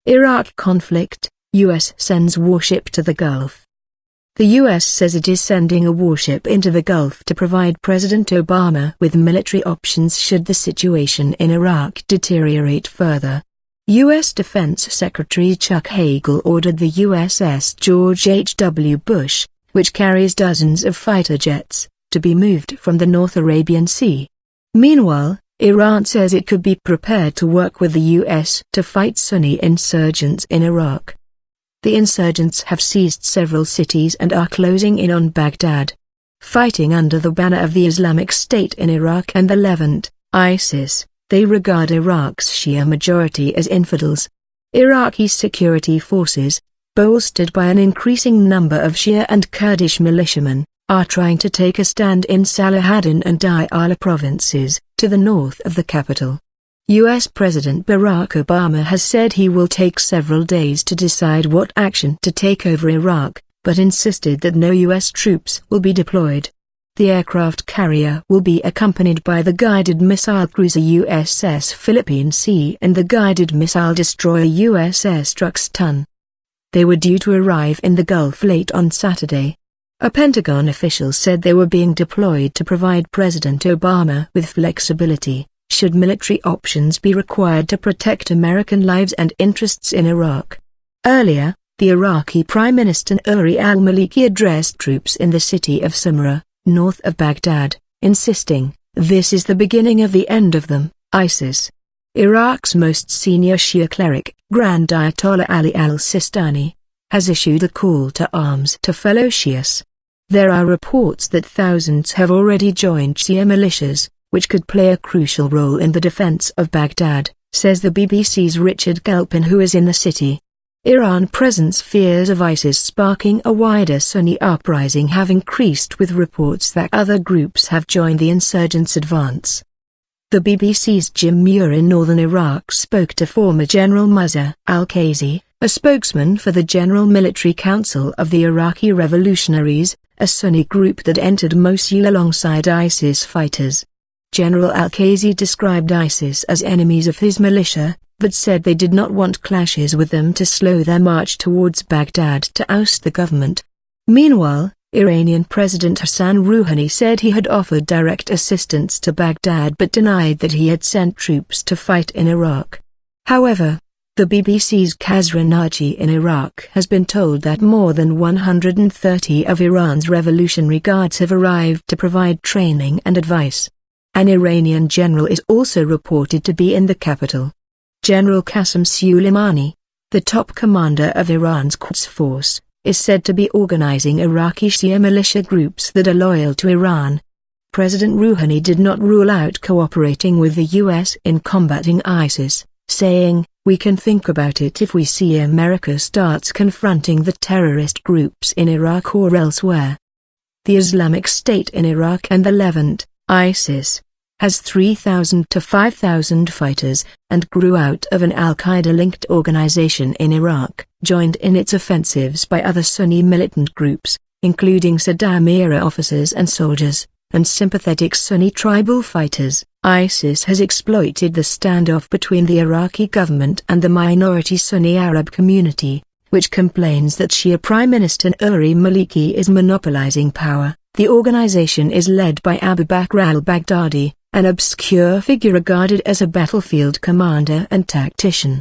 Iraq conflict, U.S. sends warship to the Gulf. The U.S. says it is sending a warship into the Gulf to provide President Obama with military options should the situation in Iraq deteriorate further. U.S. Defense Secretary Chuck Hagel ordered the USS George H.W. Bush, which carries dozens of fighter jets, to be moved from the North Arabian Sea. Meanwhile, Iran says it could be prepared to work with the U.S. to fight Sunni insurgents in Iraq. The insurgents have seized several cities and are closing in on Baghdad. Fighting under the banner of the Islamic State in Iraq and the Levant, ISIS, they regard Iraq's Shia majority as infidels. Iraqi security forces, bolstered by an increasing number of Shia and Kurdish militiamen, are trying to take a stand in Salahaddin and Diyala provinces, to the north of the capital. U.S. President Barack Obama has said he will take several days to decide what action to take over Iraq, but insisted that no U.S. troops will be deployed. The aircraft carrier will be accompanied by the guided missile cruiser USS Philippine Sea and the guided missile destroyer USS Truxtun. They were due to arrive in the Gulf late on Saturday. A Pentagon official said they were being deployed to provide President Obama with flexibility, should military options be required to protect American lives and interests in Iraq. Earlier, the Iraqi Prime Minister Nouri al-Maliki addressed troops in the city of Samarra, north of Baghdad, insisting, "This is the beginning of the end of them, ISIS." Iraq's most senior Shia cleric, Grand Ayatollah Ali al-Sistani, has issued a call to arms to fellow Shias. There are reports that thousands have already joined Shia militias, which could play a crucial role in the defense of Baghdad, says the BBC's Richard Galpin, who is in the city. Iran presents fears of ISIS sparking a wider Sunni uprising have increased with reports that other groups have joined the insurgents' advance. The BBC's Jim Muir in northern Iraq spoke to former General Musa al-Qazi, a spokesman for the General Military Council of the Iraqi Revolutionaries, a Sunni group that entered Mosul alongside ISIS fighters. General al-Qazi described ISIS as enemies of his militia, but said they did not want clashes with them to slow their march towards Baghdad to oust the government. Meanwhile, Iranian President Hassan Rouhani said he had offered direct assistance to Baghdad but denied that he had sent troops to fight in Iraq. However, the BBC's Kazra Naji in Iraq has been told that more than 130 of Iran's revolutionary guards have arrived to provide training and advice. An Iranian general is also reported to be in the capital. General Qasem Soleimani, the top commander of Iran's Quds force, is said to be organizing Iraqi Shia militia groups that are loyal to Iran. President Rouhani did not rule out cooperating with the U.S. in combating ISIS, saying, "We can think about it if we see America starts confronting the terrorist groups in Iraq or elsewhere." The Islamic State in Iraq and the Levant, ISIS, has 3,000 to 5,000 fighters, and grew out of an al-Qaeda-linked organization in Iraq, joined in its offensives by other Sunni militant groups, including Saddam-era officers and soldiers, and sympathetic Sunni tribal fighters. ISIS has exploited the standoff between the Iraqi government and the minority Sunni Arab community, which complains that Shia Prime Minister Nouri Maliki is monopolizing power. The organization is led by Abu Bakr al-Baghdadi, an obscure figure regarded as a battlefield commander and tactician.